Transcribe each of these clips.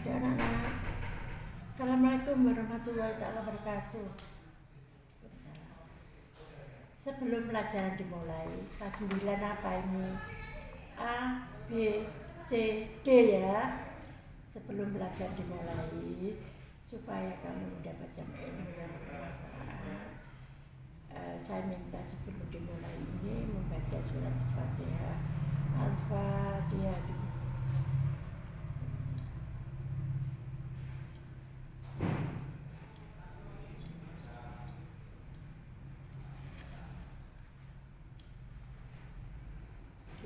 Ya anak-anak, Assalamualaikum warahmatullahi wabarakatuh. Sebelum pelajaran dimulai, kelas 9 apa ini? A, B, C, D ya. Sebelum pelajaran dimulai, supaya kamu mendapatkan ilmu yang bermanfaat, saya minta sebelum dimulai ini membaca surat Al-Fatihah. Al-Fatihah.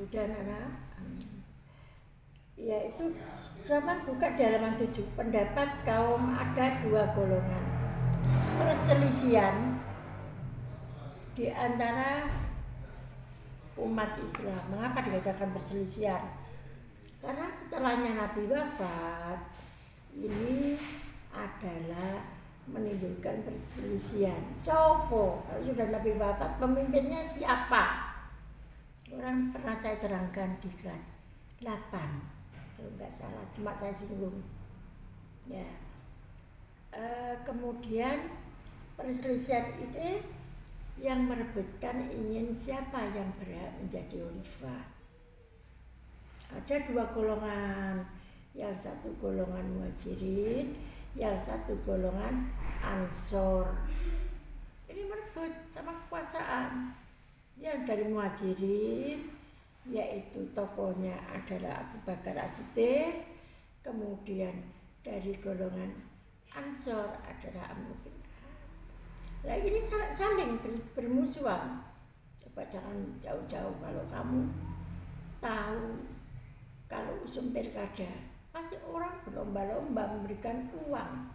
Sudah anak? Yaitu zaman buka di halaman 7. Pendapat kaum ada dua golongan. Perselisihan di antara umat Islam. Mengapa dikatakan perselisihan? Karena setelahnya Nabi wafat, ini adalah menimbulkan perselisihan. Sopo, kalau sudah Nabi wafat, pemimpinnya siapa? Orang pernah saya terangkan di kelas 8. Kalau nggak salah, cuma saya singgung ya. Kemudian perselisihan ini yang merebutkan ingin siapa yang berhak menjadi khalifah. Ada dua golongan, yang satu golongan muhajirin, yang satu golongan ansor. Ini merebut sama kekuasaan. Yang dari muhajirin, yaitu tokohnya adalah Abu Bakar As-Siddiq. Kemudian dari golongan ansor adalah Amr bin As. Nah ini saling bermusuhan. Coba jangan jauh-jauh. Kalau kamu tahu, kalau usum pilkada pasti orang berlomba-lomba memberikan uang.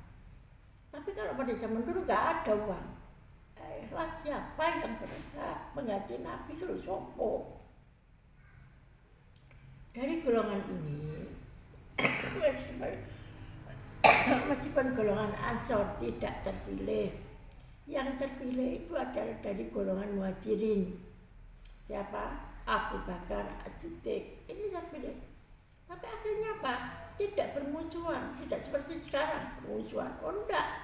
Tapi kalau pada zaman dulu gak ada uang. Lah siapa yang berhak mengganti Nabi itu sopo? Dari golongan ini, meskipun golongan ansor tidak terpilih, yang terpilih itu adalah dari golongan muhajirin. Siapa? Abu Bakar As-Siddiq. Ini terpilih. Tapi akhirnya apa? Tidak bermusuhan, tidak seperti sekarang bermusuhan. Oh enggak.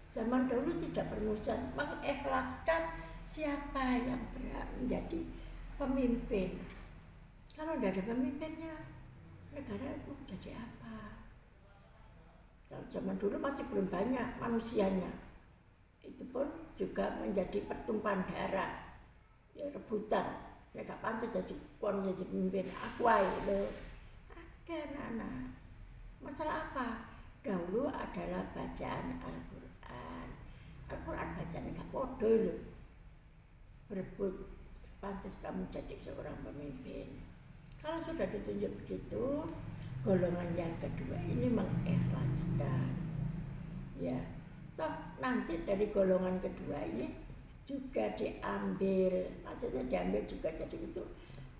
Zaman dahulu tidak bermusuhan, mengikhlaskan siapa yang berhak menjadi pemimpin. Kalau tidak ada pemimpinnya, negara itu jadi apa? Kalau zaman dulu masih belum banyak manusianya. Itu pun juga menjadi pertumpahan darah, ya, rebutan. Mereka pantas jadi pemimpin. Aku loh. Ada anak-anak. Masalah apa? Dahulu adalah bacaan Al-Quran. Al-Quran bacaan gak podo loh. Berebut, pantas kamu jadi seorang pemimpin. Kalau sudah ditunjuk begitu, golongan yang kedua ini mengikhlaskan. Ya, toh nanti dari golongan kedua ini juga diambil, maksudnya diambil juga jadi itu.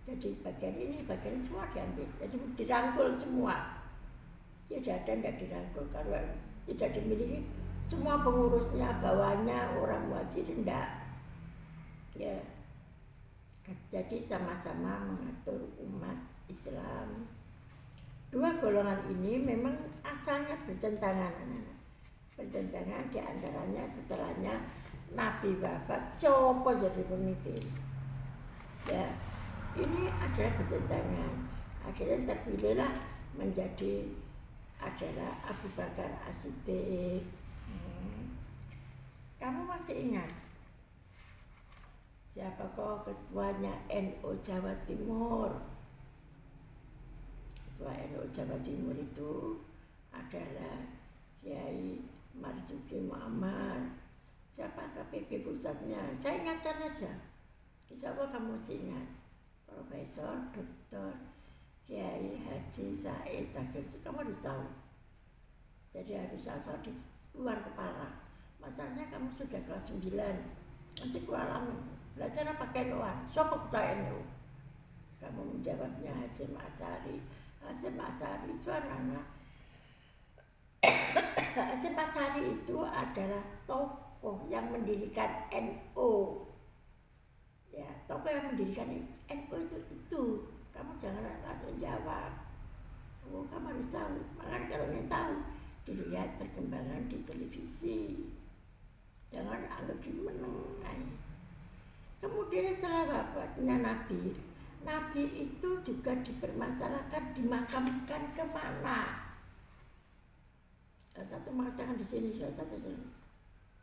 Jadi bagian ini semua diambil, jadi dirangkul semua. Tidak ada yang dirangkul, kalau tidak dimiliki semua pengurusnya, bawahnya orang muhajirin enggak. Ya. Jadi sama-sama mengatur umat Islam. Dua golongan ini memang asalnya bertentangan, anak-anak. Bertentangan diantaranya setelahnya Nabi wafat, siapa jadi pemimpin. Ya, ini adalah bertentangan. Akhirnya terpilihlah menjadi adalah Abu Bakar As-Siddiq. Kamu masih ingat siapa kok ketuanya NU Jawa Timur? Ketua NU Jawa Timur itu adalah Kiai Marzuki Muhammad. Siapa KPP pusatnya? Saya ingatkan aja. Insya Allah kamu masih ingat. Profesor Dr. Kiai Haji Said Agil. Kamu harus tahu. Jadi harus hafal di luar kepala. Masalahnya kamu sudah kelas 9. Nanti kualamin. Belajar pakai NU-an. Siapa ketua NU? Kamu menjawabnya Hasyim Asy'ari. Hasyim Asy'ari itu anak-anak. Hasyim Asy'ari itu adalah tokoh yang mendirikan NU. Ya, tokoh yang mendirikan NU itu. Kamu jangan langsung jawab. Oh, kamu harus tahu. Makanya kalau ingin tahu, dilihat perkembangan di televisi. Jangan anggap dimenengai. Kemudian setelah wafatnya Nabi, Nabi itu juga dipermasalahkan dimakamkan kemana. Satu mengatakan di sini, satu sini.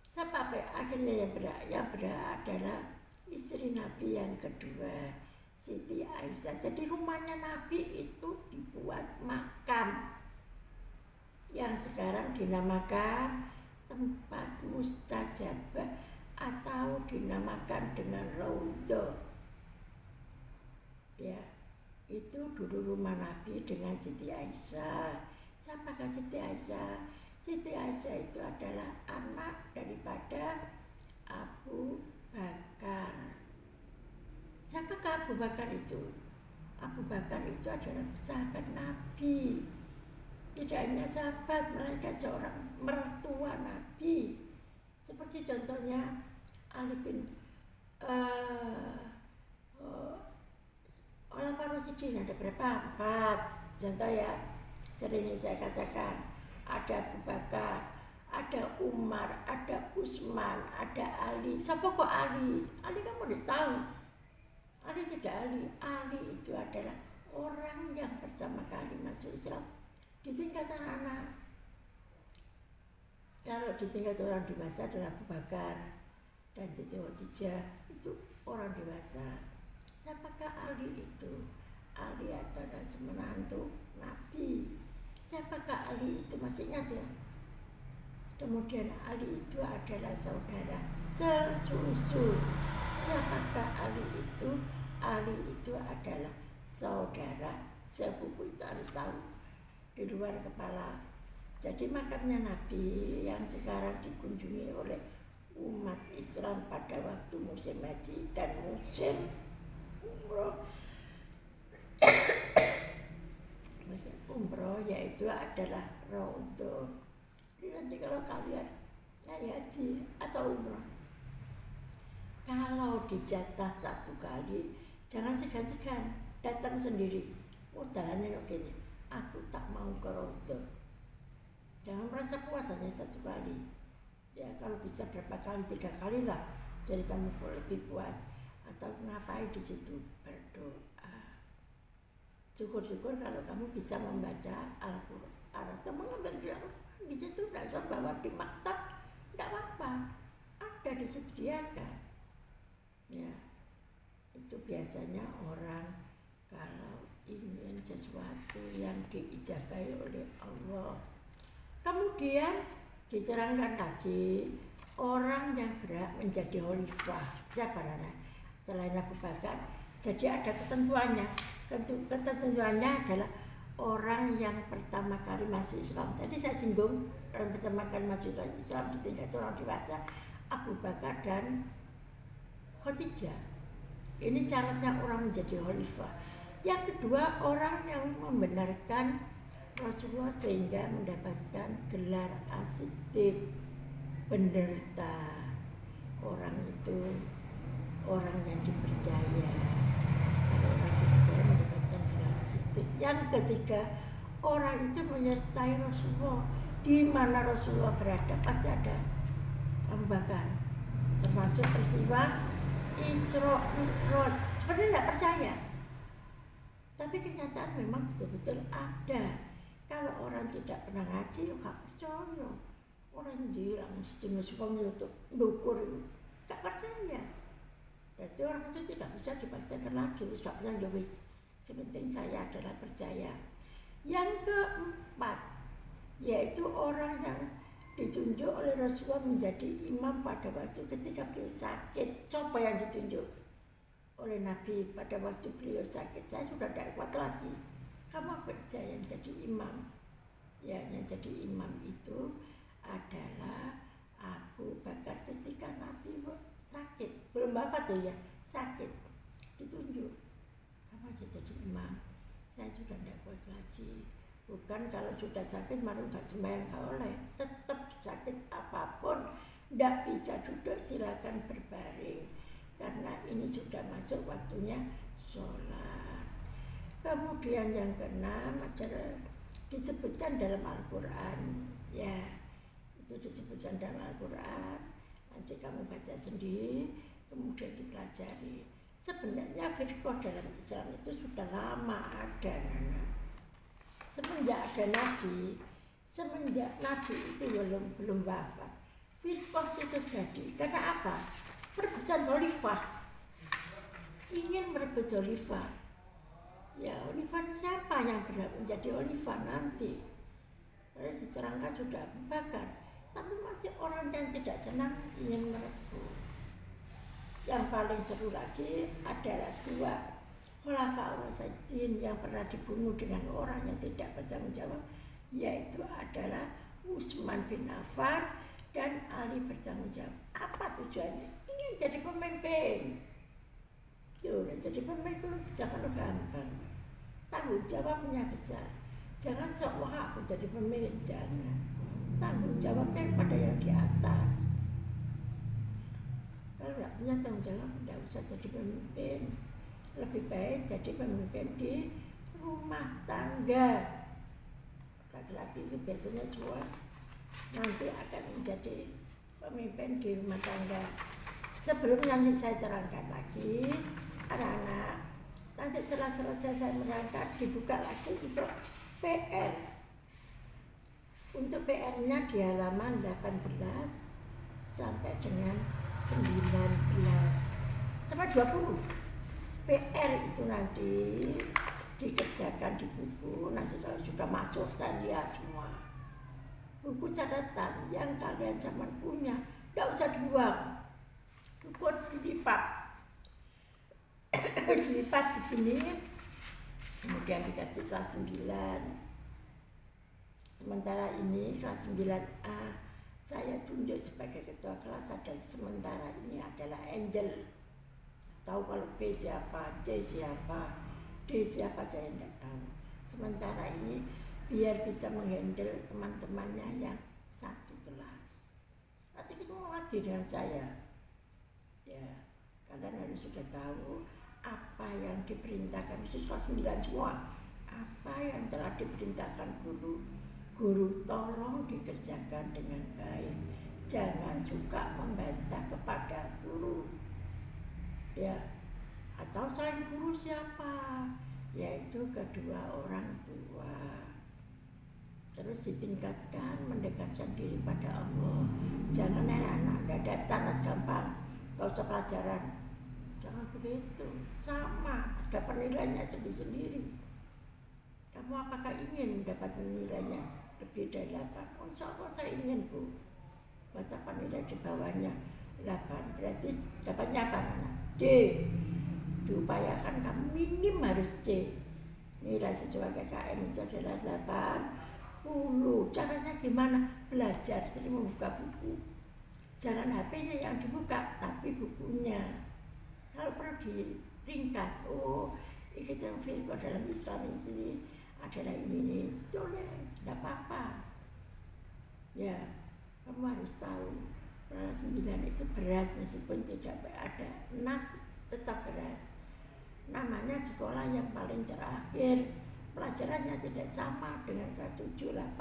Sampai akhirnya yang berat adalah istri Nabi yang kedua, Siti Aisyah. Jadi rumahnya Nabi itu dibuat makam yang sekarang dinamakan tempat mustajabah atau dinamakan dengan Raudhah. Ya, itu dulu rumah Nabi dengan Siti Aisyah. Siapakah Siti Aisyah? Siti Aisyah itu adalah anak daripada Abu Bakar. Siapakah Abu Bakar itu? Abu Bakar itu adalah sahabat Nabi. Tidak hanya sahabat, melainkan seorang mertua Nabi. Seperti contohnya Ali bin Khulafaur Rasyidin, ada berapa? 4. Contoh ya, sering saya katakan, ada Abu Bakar, ada Umar, ada Utsman, ada Ali. Siapa kok Ali? Ali kamu udah tahu. Ali tidak Ali. Ali itu adalah orang yang pertama kali masuk Islam di tingkatan anak. Kalau di tingkat orang dewasa adalah Abu Bakar dan Siti Khadijah, itu orang dewasa. Siapakah Ali itu? Ali adalah semenantu Nabi. Siapakah Ali itu? Masih ingat ya? Kemudian Ali itu adalah saudara sesusu. Siapakah Ali itu? Ali itu adalah saudara sepupu, itu harus tahu di luar kepala. Jadi makamnya Nabi yang sekarang dikunjungi oleh umat Islam pada waktu musim haji dan musim umroh. Musim umroh yaitu adalah Raudhah. Nanti kalau kalian haji atau umroh, kalau dijatah 1 kali, jangan segan-segan, datang sendiri. Oh, jalannya oke nih. Aku tak mau ke Raudhah. Jangan merasa puas hanya 1 kali. Ya, kalau bisa berapa kali, 3 kali lah. Jadi kamu lebih puas. Atau ngapain di situ? Berdoa. Syukur-syukur kalau kamu bisa membaca Al-Quran atau mengambil Al-Quran di situ, tidak usah bawa di maktab, tidak apa-apa. Ada disediakan. Ya, itu biasanya orang kalau ingin sesuatu yang diijabahi oleh Allah. Kemudian dicerangkan lagi orang yang berhak menjadi khalifah. Siapa namanya? Selain Abu Bakar, jadi ada ketentuannya. Ketentuannya adalah orang yang pertama kali masuk Islam. Tadi saya singgung orang pertama kali masuk Islam di tingkat orang dewasa, Abu Bakar dan Khadijah. Ini syaratnya orang menjadi khalifah. Yang kedua, orang yang membenarkan Rasulullah sehingga mendapatkan gelar as-siddiq, penderita. Orang itu orang yang dipercaya. Kalau orang dipercaya mendapatkan gelar as-siddiq. Yang ketiga, orang itu menyertai Rasulullah. Di mana Rasulullah berada pasti ada Abu Bakar. Termasuk peristiwa Isra Mi'raj. Seperti tidak percaya, tapi kenyataan memang betul-betul ada. Kalau orang tidak pernah ngaji, gak percaya. Orang bilang jenis wong untuk dukur itu gak percaya. Jadi orang itu tidak bisa dipaksakan lagi. Wis gak percaya, wis. Sepenting saya adalah percaya. Yang keempat, yaitu orang yang ditunjuk oleh Rasulullah menjadi imam pada waktu ketika beliau sakit. Coba yang ditunjuk oleh Nabi pada waktu beliau sakit, saya sudah tidak kuat lagi. Kamu percaya yang jadi imam? Ya, yang jadi imam itu adalah Abu Bakar ketika Nabi sakit, belum wafat tuh ya, sakit, ditunjuk. Kamu aja jadi imam. Saya sudah tidak kuat lagi. Bukan kalau sudah sakit malah nggak sembahyang, nggak oleh. Tetap sakit apapun, tidak bisa duduk, silakan berbaring. Karena ini sudah masuk waktunya sholat. Kemudian yang keenam adalah disebutkan dalam Al-Quran, ya itu disebutkan dalam Al-Quran. Nanti kamu baca sendiri, kemudian dipelajari. Sebenarnya firqah dalam Islam itu sudah lama ada, Nana. Semenjak ada Nabi, semenjak Nabi itu belum wafat, firqah itu terjadi. Karena apa? Perebutan khalifah, ingin merebut khalifah. Ya, khalifah siapa yang berhak menjadi khalifah nanti? Karena diterangkan sudah Abu Bakar, tapi masih orang yang tidak senang ingin merebut. Yang paling seru lagi adalah dua Khulafaur Rasyidin yang pernah dibunuh dengan orang yang tidak bertanggung jawab, yaitu adalah Utsman bin Affan dan Ali bertanggung jawab. Apa tujuannya? Ingin jadi pemimpin. Jadi pemimpin jangan gampang. Tanggung jawabnya besar. Jangan seolah aku jadi pemimpin, jangan. Tanggung jawabnya pada yang di atas. Kalau tidak punya tanggung jawab, tidak usah jadi pemimpin. Lebih baik jadi pemimpin di rumah tangga. Laki-laki itu biasanya semua nanti akan menjadi pemimpin di rumah tangga. Sebelumnya nanti saya terangkan lagi, anak-anak, nanti setelah selesai saya merangkak dibuka lagi untuk PR. Untuk PR-nya di halaman 18 sampai dengan 19 sampai 20. PR itu nanti dikerjakan di buku. Nanti kalau sudah masuk saya lihat semua buku catatan yang kalian zaman punya, tidak usah dibuang. Buku dilipat begini, kemudian dikasih kelas 9. Sementara ini kelas 9A saya tunjuk sebagai ketua kelas, dan sementara ini adalah Angel. Tahu kalau B siapa, C siapa, D siapa saya tidak tahu. Sementara ini biar bisa menghandle teman-temannya yang satu kelas. Nanti ketemu lagi dengan saya. Ya, kalian harus sudah tahu apa yang diperintahkan, khusus kelas 9 semua. Apa yang telah diperintahkan guru tolong dikerjakan dengan baik. Jangan suka membantah kepada guru. Ya, atau selain guru siapa? Yaitu kedua orang tua. Terus ditingkatkan, mendekatkan diri pada Allah. Jangan anak-anak dadat tanas gampang, gak usah pelajaran. Jangan begitu. Sama, ada penilaiannya sendiri-sendiri. Kamu apakah ingin mendapat nilainya lebih dari 8? Oh, saya ingin, Bu. Baca nilai di bawahnya 8. Berarti dapatnya apa, anak? D. Diupayakan kamu minim harus C. Nilai sesuai KKM itu adalah 80. Caranya gimana? Belajar, sering membuka buku. Jangan HP-nya yang dibuka, tapi bukunya. Kalau perlu diringkas, oh ini yang firqah dalam Islam ini adalah ini, boleh, tidak apa-apa. Ya, kamu harus tahu kelas 9 itu berat, meskipun tidak ada nas, tetap berat. Namanya sekolah yang paling terakhir, pelajarannya tidak sama dengan kelas 7, 8.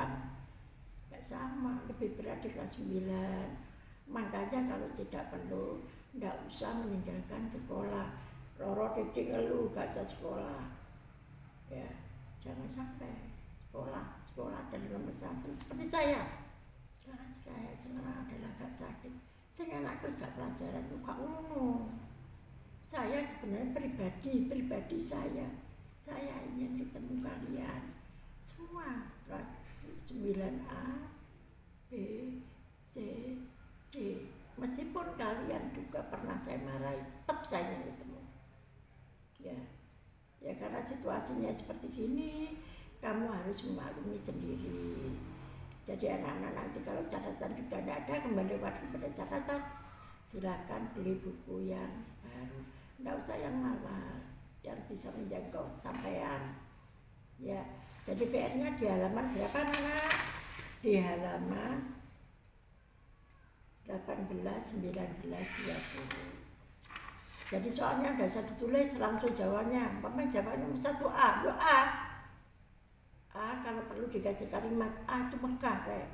Tidak sama, lebih berat di kelas 9. Makanya kalau tidak perlu, tidak usah meninggalkan sekolah. Loro titik elu gak usah sekolah. Ya, jangan sampai sekolah adalah nomor 1. Seperti saya. Karena saya sekarang adalah agak sakit. Saya anakku gak pelajaran, gak ngono. Saya sebenarnya pribadi saya ingin ketemu kalian semua kelas 9A, B, C, D. Meskipun kalian juga pernah saya marahi, tetap saya ingin ketemu. Ya karena situasinya seperti gini, kamu harus memaklumi sendiri. Jadi anak-anak nanti kalau catatan sudah tidak ada, kembali lagi pada catatan, silakan beli buku yang baru. Tidak usah yang mahal, yang bisa menjangkau sampean. Ya, jadi PR-nya di halaman berapa, anak? Di halaman 18, 19, 20. Jadi soalnya tidak usah ditulis, langsung jawabnya. Umpamanya jawabannya 1A, A. A, kalau perlu dikasih kalimat A itu Mekah kayak.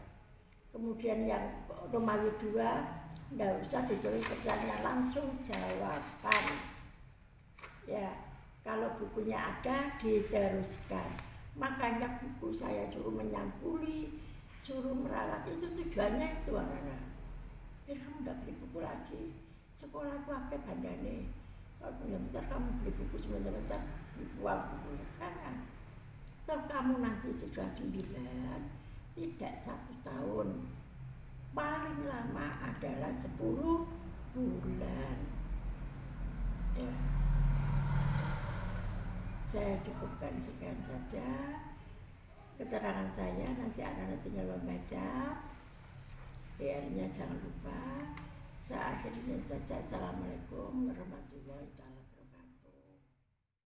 Kemudian yang Romawi 2, nggak usah dijawab pertanyaan, langsung jawaban. Ya, kalau bukunya ada diteruskan. Makanya buku saya suruh menyampuli, suruh merawat, itu tujuannya itu anak-anak. Biar kamu nggak beli buku lagi. Sekolah aku apa bandane? Kalau bentar kamu beli buku sebentar-bentar dibuang bukunya, jangan. Kalau kamu nanti sudah 9, tidak 1 tahun, paling lama adalah 10 bulan. Ya. Saya cukupkan sekian saja keterangan saya. Nanti anak-anak tinggal membaca. PR-nya jangan lupa. Saya akhiri saja. Assalamualaikum warahmatullahi wabarakatuh.